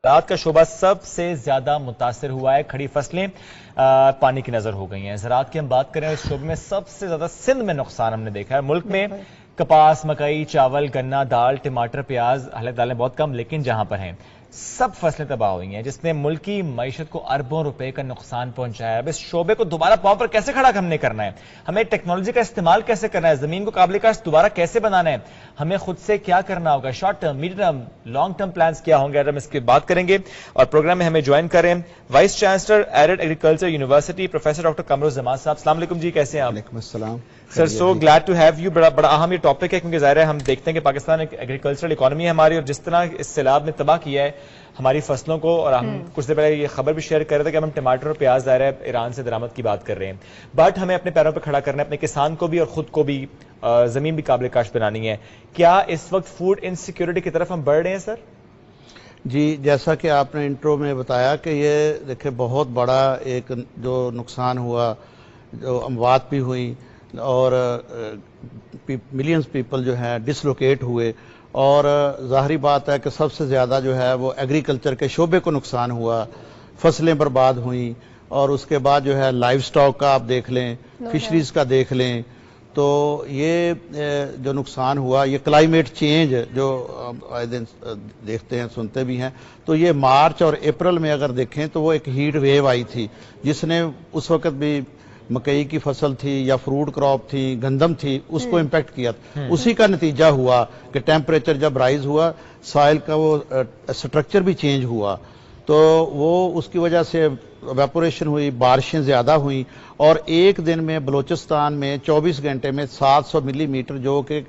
زراعت کا شعبہ سب سے زیادہ متاثر ہوا ہے. کھڑی فصلیں پانی کی نظر ہو گئی ہیں. زراعت کی ہم بات کریں اس شعبے میں سب سے زیادہ سندھ میں نقصان ہم نے دیکھا ہے. ملک میں کپاس، مکئی، چاول، گنا، دال، ٹماٹر، پیاز، حالانکہ دالیں بہت کم لیکن جہاں پر ہیں سب فصلیں تباہ ہوئی ہیں، جس نے ملکی معیشت کو اربوں روپے کا نقصان پہنچایا ہے. اب اس شعبے کو دوبارہ پاؤں پر کیسے کھڑا ہم نے کرنا ہے؟ ہمیں ٹیکنالوجی کا استعمال کیسے کرنا ہے؟ زمین کو قابل کاشت دوبارہ کیسے بنانا ہے؟ ہمیں خود سے کیا کرنا ہوگا؟ Short term, medium term, long term plans کیا ہوں گے؟ ہم اس کی بات کریں گے اور پروگرام میں ہمیں جوائن کریں vice chancellor arid agriculture university professor doctor Qamar Zaman صاحب. السلام علیکم جی، کیسے ہیں آپ؟ وعلیکم السلام sir. So glad to have you. بڑا اہم یہ ٹاپک ہے کیونکہ ظاہر ہے ہم دیکھتے ہیں کہ پاکستان ایک ایگریکلچرل اکانومی ہے ہماری، اور جس طرح اس سیلاب نے تباہ کیا ہے ہماری فصلوں کو. اور ہم کچھ دیر پہلے یہ خبر بھی شیئر کر رہے تھے کہ ہم ٹماٹر اور پیاز ظاہر ہے ایران سے درآمد کی بات کر رہے ہیں، بٹ ہمیں اپنے پیروں پہ کھڑا کرنا ہے، اپنے کسان کو بھی اور خود کو بھی زمین بھی قابل کاشت بنانی ہے. کیا اس وقت فوڈ انسیکیورٹی کی طرف ہم بڑھ رہے ہیں سر؟ جی، جیسا کہ آپ نے انٹرو میں بتایا کہ یہ دیکھیں بہت بڑا ایک جو نقصان ہوا، جو اموات بھی ہوئی اور ملینز پیپل جو ہیں ڈسلوکیٹ ہوئے، اور ظاہری بات ہے کہ سب سے زیادہ جو ہے وہ ایگریکلچر کے شعبے کو نقصان ہوا. فصلیں برباد ہوئیں، اور اس کے بعد جو ہے لائف سٹاک کا آپ دیکھ لیں، فشریز کا دیکھ لیں. تو یہ جو نقصان ہوا، یہ کلائمیٹ چینج جو آئے دن دیکھتے ہیں سنتے بھی ہیں، تو یہ مارچ اور اپریل میں اگر دیکھیں تو وہ ایک ہیٹ ویو آئی تھی جس نے اس وقت بھی مکئی کی فصل تھی یا فروٹ کراپ تھی، گندم تھی، اس کو امپیکٹ کیا. اسی کا نتیجہ ہوا کہ ٹیمپریچر جب رائز ہوا، سائل کا وہ سٹرکچر بھی چینج ہوا، تو وہ اس کی وجہ سے ویپوریشن ہوئی، بارشیں زیادہ ہوئیں، اور ایک دن میں بلوچستان میں 24 گھنٹے میں 700 ملی میٹر جو کہ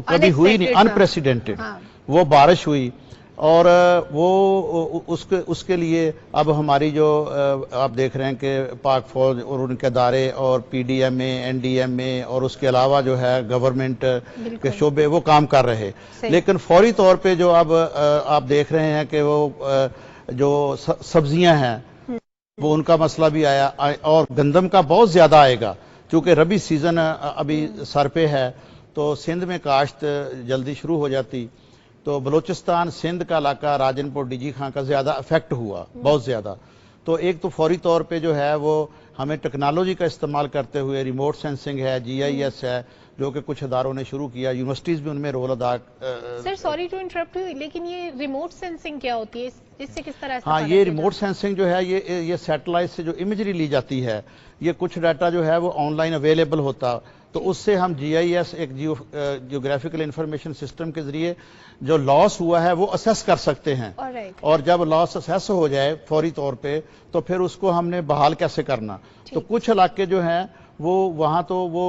کبھی ہوئی نہیں، انپریسیڈنٹڈ وہ بارش ہوئی. اور وہ اس کے لیے اب ہماری جو آپ دیکھ رہے ہیں کہ پاک فوج اور ان کے ادارے اور پی ڈی ایم اے، این ڈی ایم اے اور اس کے علاوہ جو ہے گورنمنٹ کے شعبے وہ کام کر رہے. لیکن فوری طور پہ جو اب آپ دیکھ رہے ہیں کہ وہ جو سبزیاں ہیں وہ ان کا مسئلہ بھی آیا، اور گندم کا بہت زیادہ آئے گا چونکہ ربی سیزن ابھی سر پہ ہے، تو سندھ میں کاشت جلدی شروع ہو جاتی. تو بلوچستان سندھ کا علاقہ، راجن پور، ڈی جی خان کا زیادہ افیکٹ ہوا، بہت زیادہ. تو ایک تو فوری طور پہ جو ہے وہ ہمیں ٹیکنالوجی کا استعمال کرتے ہوئے ریموٹ سینسنگ ہے، جی آئی ایس ہے جو کہ کچھ اداروں نے شروع کیا، یونیورسٹیز بھی ان میں رول ادا. سر سوری ٹو انٹرپٹ، لیکن یہ ریموٹ سینسنگ کیا ہوتی ہے؟ اس سے کس طرح؟ ہاں، یہ ریموٹ سینسنگ جو ہے یہ سیٹلائٹ سے جو امیجری لی جاتی ہے، یہ کچھ ڈیٹا جو ہے وہ آن لائن اویلیبل ہوتا، تو اس سے ہم جی آئی ایس ایک جیوگرافیکل انفارمیشن سسٹم کے ذریعے جو لاس ہوا ہے وہ اسیس کر سکتے ہیں. اور جب لاس اسیس ہو جائے فوری طور پہ تو پھر اس کو ہم نے بحال کیسے کرنا. تو کچھ علاقے جو ہیں وہ وہاں تو وہ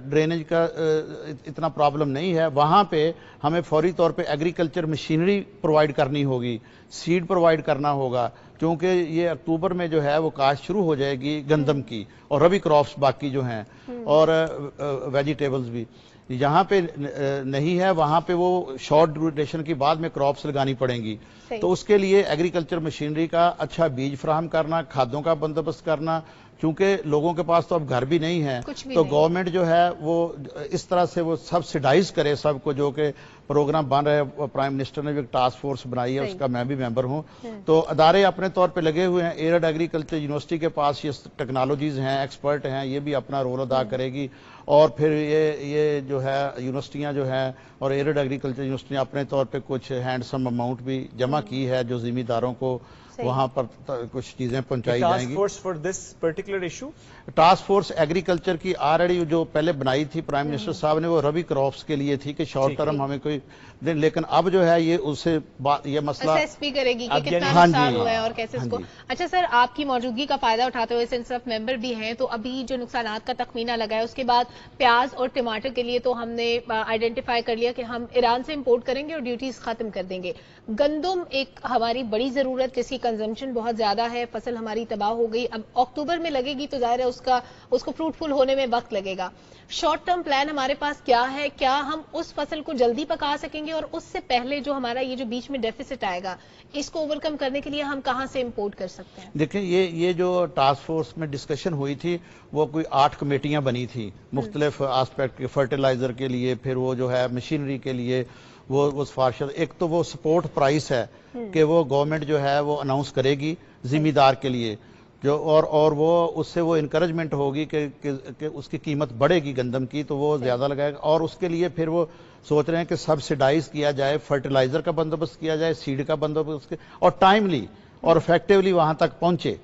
ڈرینیج کا اتنا پرابلم نہیں ہے، وہاں پہ ہمیں فوری طور پہ ایگریکلچر مشینری پرووائڈ کرنی ہوگی، سیڈ پرووائڈ کرنا ہوگا، کیونکہ یہ اکتوبر میں جو ہے وہ کاشت شروع ہو جائے گی گندم کی اور ربی کراپس باقی جو ہیں اور ویجیٹیبلز بھی. یہاں پہ نہیں ہے، وہاں پہ وہ شارٹ ڈیوریشن کی بعد میں کراپس لگانی پڑیں گی. تو اس کے لیے ایگریکلچر مشینری کا اچھا بیج فراہم کرنا، کھادوں کا بندوبست کرنا، کیونکہ لوگوں کے پاس تو اب گھر بھی نہیں ہے، تو گورنمنٹ جو ہے وہ اس طرح سے وہ سبسیڈائز کرے سب کو، جو کہ پروگرام بن رہے ہیں. پرائم منسٹر نے بھی ایک ٹاسک فورس بنائی ہے، اس کا میں بھی ممبر ہوں. تو ادارے اپنے طور پہ لگے ہوئے ہیں. ایرڈ ایگریکلچر یونیورسٹی کے پاس یہ ٹیکنالوجیز ہیں، ایکسپرٹ ہیں، یہ بھی اپنا رول ادا کرے گی. اور پھر یہ جو ہے یونیورسٹیاں جو ہیں اور ایرڈ ایگریکلچر یونیورسٹی نے اپنے طور پہ کچھ ہینڈ سم اماؤنٹ بھی جمع کی ہے جو ذمہ کو وہاں پر کچھ چیزیں پہنچائی جائیں گی. Task force for this particular issue, task force agriculture کی آلریڈی جو پہلے بنائی تھی پرائم منسٹر صاحب نے، وہ ربی کراپس کے لیے تھی کہ شارٹ ٹرم ہمیں کوئی، لیکن اب جو ہے یہ اس سے یہ مسئلہ اسیس بھی کرے گی کہ کتنا نقصان ہوا ہے اور کیسے اس کو. اچھا سر، آپ کی موجودگی کا فائدہ اٹھاتے ہوئے سنس آف ممبر بھی ہیں، تو ابھی جو نقصانات کا تخمینہ لگا ہے اس کے بعد پیاز اور ٹماٹر کے لیے تو ہم نے آئیڈینٹیفائی کر لیا کہ ہم ایران سے امپورٹ کریں گے اور ڈیوٹیز ختم کر دیں گے. گندم ایک ہماری بڑی ضرورت جس کی کنزمپشن بہت زیادہ ہے، فصل ہماری تباہ ہو گئی، اب اکتوبر میں لگے گی تو ظاہر ہے اس کو فروٹفل ہونے میں وقت لگے گا. شارٹ ٹرم پلان ہمارے پاس کیا ہے؟ کیا ہم اس فصل کو جلدی پکا سکیں گے، اور اس سے پہلے جو ہمارا یہ جو بیچ میں ڈیفیسٹ آئے گا اس کو اوورکم کرنے کے لیے ہم کہاں سے امپورٹ کر سکتے ہیں؟ دیکھیں، یہ جو ٹاسک فورس میں ڈسکشن ہوئی تھی وہ کوئی 8 کمیٹیاں بنی تھی مختلف آسپیکٹ کے، فرٹیلائزر کے لیے، پھر وہ جو ہے مشینری کے لیے، वो सिफारिश, एक तो वो सपोर्ट प्राइस है कि वो गवर्नमेंट जो है वो अनाउंस करेगी जिम्मेदार के लिए, जो और वो उससे वो इनकरेजमेंट होगी कि उसकी कीमत बढ़ेगी गंदम की, तो वो ज़्यादा लगाएगा। और उसके लिए फिर वो सोच रहे हैं कि सब्सिडाइज किया जाए, फर्टिलाइजर का बंदोबस्त किया जाए, सीड का बंदोबस्त, और टाइमली और इफेक्टिवली वहां तक पहुंचे।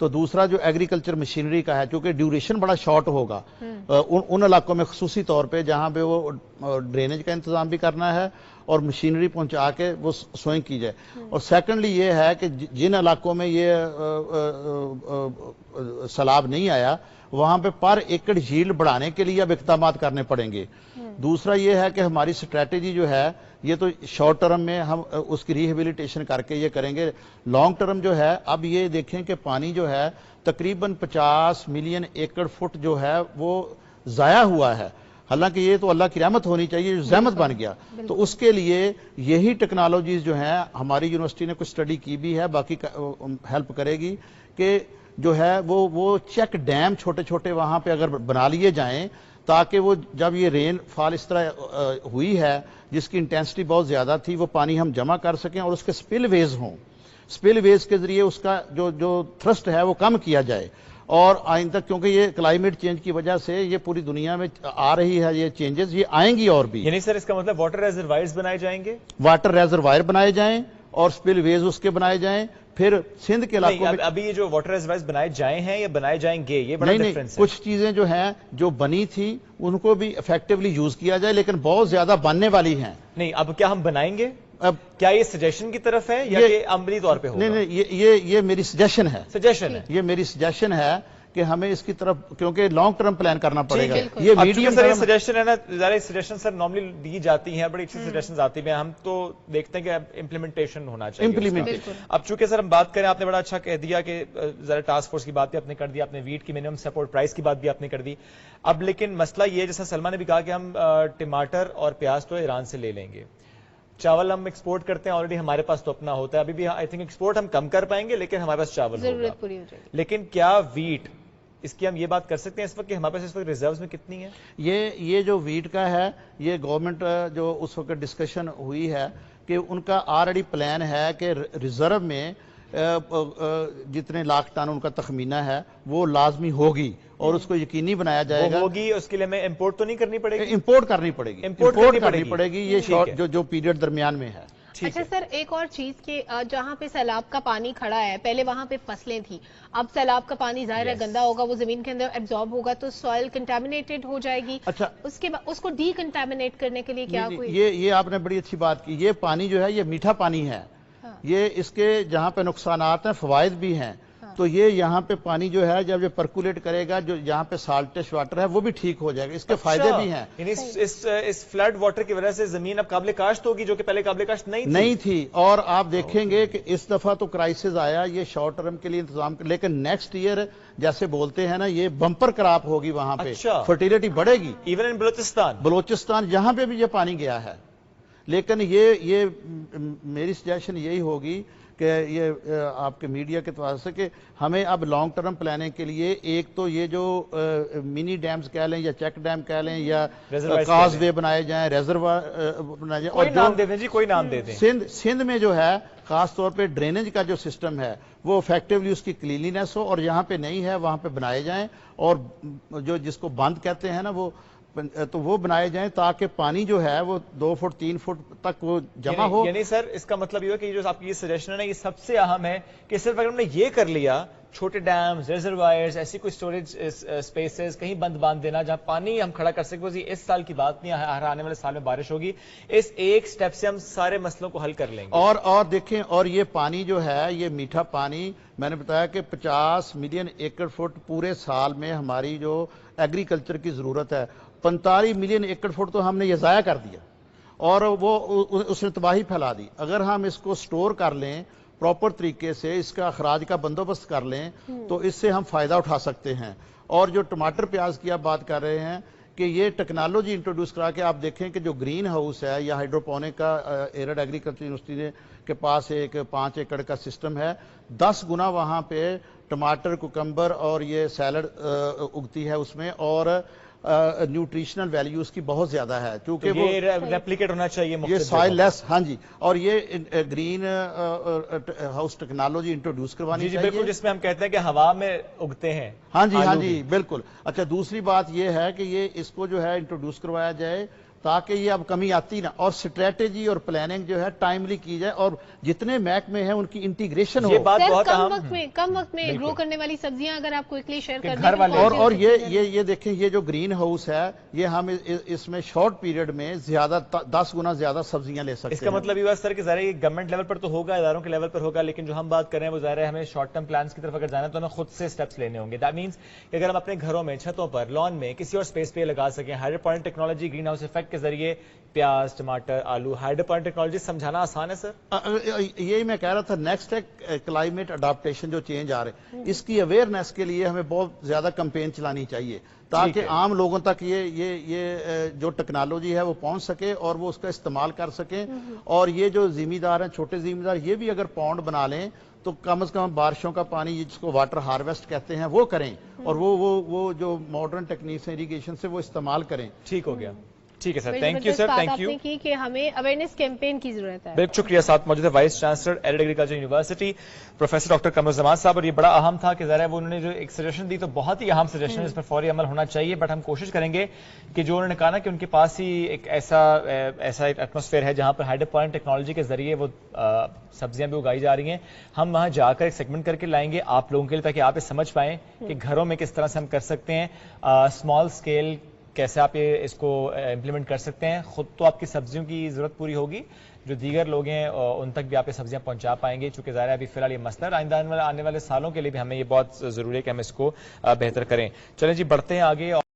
तो दूसरा जो एग्रीकल्चर मशीनरी का है, क्योंकि ड्यूरेशन बड़ा शॉर्ट होगा उन इलाकों में, खसूसी तौर पे जहां पे वो ड्रेनेज का इंतजाम भी करना है और मशीनरी पहुंचा के वो सोइंग की जाए। और सेकेंडली ये है कि जिन इलाकों में ये सैलाब नहीं आया, वहां पे पर एकड़ यील्ड बढ़ाने के लिए अब इकदाम करने पड़ेंगे। दूसरा ये है कि हमारी स्ट्रैटेजी जो है, ये तो शॉर्ट टर्म में हम उसकी रिहेबिलिटेशन करके ये करेंगे। लॉन्ग टर्म जो है, अब ये देखें कि पानी जो है तकरीबन 50 मिलियन एकड़ फुट जो है वो जाया हुआ है। हालांकि ये तो अल्लाह की रहमत होनी चाहिए, जो जहमत बन गया। तो उसके लिए यही टेक्नोलॉजीज जो है, हमारी यूनिवर्सिटी ने कुछ स्टडी की भी है, बाकी हेल्प करेगी कि जो है वो चेक डैम छोटे छोटे वहां पे अगर बना लिए जाएं, ताकि वो जब ये रेन फॉल इस तरह हुई है जिसकी इंटेंसिटी बहुत ज्यादा थी, वो पानी हम जमा कर सकें और उसके स्पिल वेज हों, स्पिल वेज के जरिए उसका जो थ्रस्ट है वो कम किया जाए। और आइंदा, क्योंकि ये क्लाइमेट चेंज की वजह से ये पूरी दुनिया में आ रही है ये चेंजेस, ये आएंगी और भी। यानी सर इसका मतलब वाटर रेजरवायर्स बनाए जाएंगे, वाटर रेजरवायर बनाए जाएं और स्पिल वेज उसके बनाए जाएं। फिर सिंध के इलाकों में अभी ये जो वाटर रेजरवायर्स बनाए जाए हैं या बनाए जाएंगे, ये बड़ा डिफरेंस है। कुछ चीजें जो हैं जो बनी थी उनको भी इफेक्टिवली यूज किया जाए, लेकिन बहुत ज्यादा बनने वाली हैं। नहीं, अब क्या हम बनाएंगे? अब क्या ये सजेशन की तरफ है या ये अमली तौर पे होगा? नहीं, ये मेरी सजेशन है। सजेशन है, ये मेरी सजेशन है कि हमें इसकी तरफ, क्योंकि लॉन्ग टर्म प्लान करना पड़ेगा। ये मीडियम सर, ये सजेशन है ना, ज़्यादा सजेशन सर नॉर्मली दी जाती हैं, बड़ी अच्छी सजेशन आती हैं, हम तो देखते हैं कि इम्प्लीमेंटेशन होना चाहिए। इम्प्लीमेंटेशन। अब चूंकि सर हम बात करें, आपने बड़ा अच्छा कह दिया कि जरा टास्क फोर्स की बात भी आपने कर दी, आपने वीट की मिनिमम सपोर्ट प्राइस की बात भी आपने कर दी। अब लेकिन मसला ये, जैसा सलमा ने भी कहा कि हम टमाटर और प्याज तो ईरान से ले लेंगे, चावल हम एक्सपोर्ट करते हैं ऑलरेडी, हमारे पास तो अपना होता है, अभी भी आई थिंक एक्सपोर्ट हम कम कर पाएंगे, लेकिन हमारे पास चावल जरूरत पूरी हो जाएगी। लेकिन क्या वीट, इसकी हम ये बात कर सकते हैं इस वक्त कि हमारे पास इस वक्त रिजर्व्स में कितनी है? ये जो वीट का है, ये गवर्नमेंट जो उस वक्त डिस्कशन हुई है कि उनका ऑलरेडी प्लान है कि रिजर्व में जितने लाख टन उनका तखमीना है वो लाजमी होगी और उसको यकीनी बनाया जाएगा। वो होगी, उसके लिए हमें इंपोर्ट तो नहीं करनी पड़ेगी? इंपोर्ट करनी पड़ेगी, इंपोर्ट करनी पड़ेगी। ये शॉर्ट जो पीरियड दरमियान में है। अच्छा सर, एक और चीज के जहाँ पे सैलाब का पानी खड़ा है, पहले वहां पे फसलें थी, अब सैलाब का पानी जाहिर है गंदा होगा, वो जमीन के अंदर एब्जॉर्ब होगा तो सॉइल कंटामिनेटेड हो जाएगी। अच्छा, उसके बाद उसको डीकंटामिनेट करने के लिए क्या कोई? ये आपने बड़ी अच्छी बात की। ये पानी जो है ये मीठा पानी है। ये इसके जहाँ पे नुकसानात हैं, फवायद भी हैं। तो ये यहाँ पे पानी जो है जब ये पर्कुलेट करेगा, जो यहाँ पे साल्टिश वाटर है वो भी ठीक हो जाएगा, इसके फायदे भी हैं। इस फ्लड वाटर की वजह से जमीन अब काबिल काश्त होगी, जो कि पहले काबिल काश्त नहीं थी। और आप देखेंगे कि इस दफा तो क्राइसिस आया, ये शॉर्ट टर्म के लिए इंतजाम कर, लेकिन नेक्स्ट ईयर जैसे बोलते हैं ना, ये बम्पर क्रॉप होगी वहां पे। फर्टिलिटी बढ़ेगी। इवन इन बलोचिस्तान जहां पे भी ये पानी गया है। लेकिन ये मेरी सजेशन यही होगी कि ये आपके मीडिया के तौर से कि हमें अब लॉन्ग टर्म प्लानिंग के लिए, एक तो ये जो मिनी डैम्स कह लें या चेक डैम कह लें या काजवे बनाए जाएं, रेजरवायर बनाए जाएं, कोई नाम दे दें जी, कोई नाम दे दें। सिंध में जो है खास तौर पे ड्रेनेज का जो सिस्टम है वो इफेक्टिवली उसकी क्लीनलीनेस हो, और यहाँ पे नहीं है वहां पे बनाए जाएं, और जो जिसको बंद कहते हैं ना वो बनाए जाएं, ताकि पानी जो है वो 2 फुट 3 फुट तक वो जमा हो। यानी सर इसका मतलब ये है कि जो आपकी ये सजेशन है ना, ये सबसे अहम है कि सिर्फ अगर हमने ये कर लिया, छोटे डैम्स, रिजर्वायर्स, ऐसी कोई स्टोरेज स्पेसेस कहीं बंद बांध देना जहां पानी हम खड़ा कर सके, ये इस साल की बात नहीं, हर आने वाले साल में बारिश होगी, इस एक स्टेप से हम सारे मसलों को हल कर लेंगे। और देखें, और ये पानी जो है, ये मीठा पानी, मैंने बताया कि 50 मिलियन एकड़ फुट पूरे साल में हमारी जो एग्रीकल्चर की जरूरत है, 45 मिलियन एकड़ फुट तो हमने ये जाया कर दिया और वो उसने तबाही फैला दी। अगर हम इसको स्टोर कर लें प्रॉपर तरीके से, इसका अखराज का बंदोबस्त कर लें, तो इससे हम फायदा उठा सकते हैं। और जो टमाटर प्याज की आप बात कर रहे हैं कि ये टेक्नोलॉजी इंट्रोड्यूस करा के आप देखें कि जो ग्रीन हाउस है या हाइड्रोपोनिक का एरिड एग्रीकल्चर यूनिवर्सिटी के पास एक 5 एकड़ का सिस्टम है, 10 गुना वहां पे टमाटर, कुकम्बर और ये सैलड उगती है उसमें, और न्यूट्रिशनल वैल्यू उसकी बहुत ज्यादा है, क्योंकि तो ये रेप्लिकेट होना चाहिए ये मुख्तलिफ सॉइल जगहों लेस, हाँ जी, और ये ग्रीन हाउस टेक्नोलॉजी इंट्रोड्यूस पर। करवानी जी बिल्कुल, चाहिए। जिसमें हम कहते हैं कि हवा में उगते हैं। हाँ जी, हाँ आलू जी, भी। बिल्कुल। अच्छा, दूसरी बात ये है कि ये इसको जो है इंट्रोड्यूस करवाया जाए ताकि ये अब कमी आती ना, और स्ट्रेटेजी और प्लानिंग जो है टाइमली की जाए, और जितने महकमे हैं उनकी इंटीग्रेशन हो। ये बात सर बहुत कम वक्त में ग्रो करने वाली सब्जियां अगर आप क्विकली शेयर कर घर दें वाले- तो और ये देखें, ये जो ग्रीन हाउस है, ये हम इसमें शॉर्ट पीरियड में ज्यादा 10 गुना ज्यादा सब्जियां ले सकते इसका हैं। मतलब ये हुआ सर कि ज़ाहिर है ये गवर्नमेंट लेवल पर तो होगा, इदारों के लेवल पर होगा, लेकिन जो हम बात कर रहे हैं वो ज़ाहिर है हमें शॉर्ट टर्म प्लान्स की तरफ अगर जाना है तो हमें खुद से स्टेप्स लेने होंगे। दैट मींस कि अगर हम अपने घरों में, छतों पर, लॉन में, किसी और स्पेस पे लगा सकें hydroponic technology, green house effect के जरिए प्याज, टमाटर, आलू, हाइड्रोपोनिक टेक्नोलॉजी समझाना आसान है सर? यही मैं कह रहा था, नेक्स्ट है क्लाइमेट अडाप्टेशन जो चेंज आ रहे हैं, इसकी अवेयरनेस के लिए हमें बहुत ज्यादा कैंपेन चलानी चाहिए ताकि आम लोगों तक ये जो टेक्नोलॉजी है वो पहुंच सके और वो उसका इस्तेमाल कर सकें। और ये जो जिम्मेदार हैं, छोटे जिम्मेदार, ये भी अगर पौंड बना लें तो कम से कम बारिशों का पानी, जिसको वाटर हार्वेस्ट कहते हैं, वो करें, और वो जो मॉडर्न टेक्निक्स है इरिगेशन से वो इस्तेमाल करें। ठीक हो गया। ठीक है सर, बड़ी थैंक यू जबरदस्त सर, बात थैंक यू। आपने की कि हमें अवेयरनेस कैंपेन की जरूरत है। बिल्कुल शुक्रिया। साथ मौजूद है vice chancellor arid agriculture university professor doctor Qamruzzaman साहब, और ये बड़ा अहम था कि ज़रा वो उन्होंने जो एक सजेशन दी तो बहुत ही अहम सजेशन है, इस पर फौरी अमल होना चाहिए। बट हम कोशिश करेंगे कि जो उन्होंने कहा ना कि उनके पास ही एक ऐसा एक एटमॉस्फेयर है जहां पर हाइड्रोपोनिक टेक्नोलॉजी के जरिए वो सब्जियां भी उगाई जा रही हैं। हम वहां जाकर एक सेगमेंट करके लाएंगे आप लोगों के लिए, ताकि आप ये समझ पाएं कि घरों में किस तरह से हम कर सकते हैं, स्मॉल स्केल कैसे आप ये इसको इम्प्लीमेंट कर सकते हैं। खुद तो आपकी सब्जियों की ज़रूरत पूरी होगी, जो दीगर लोग हैं उन तक भी आप ये सब्जियां पहुंचा पाएंगे, चूंकि ज़ाहिर है अभी फिलहाल ये मसला है, आइंदा आने वाले सालों के लिए भी हमें ये बहुत ज़रूरी है कि हम इसको बेहतर करें। चलें जी, बढ़ते हैं आगे।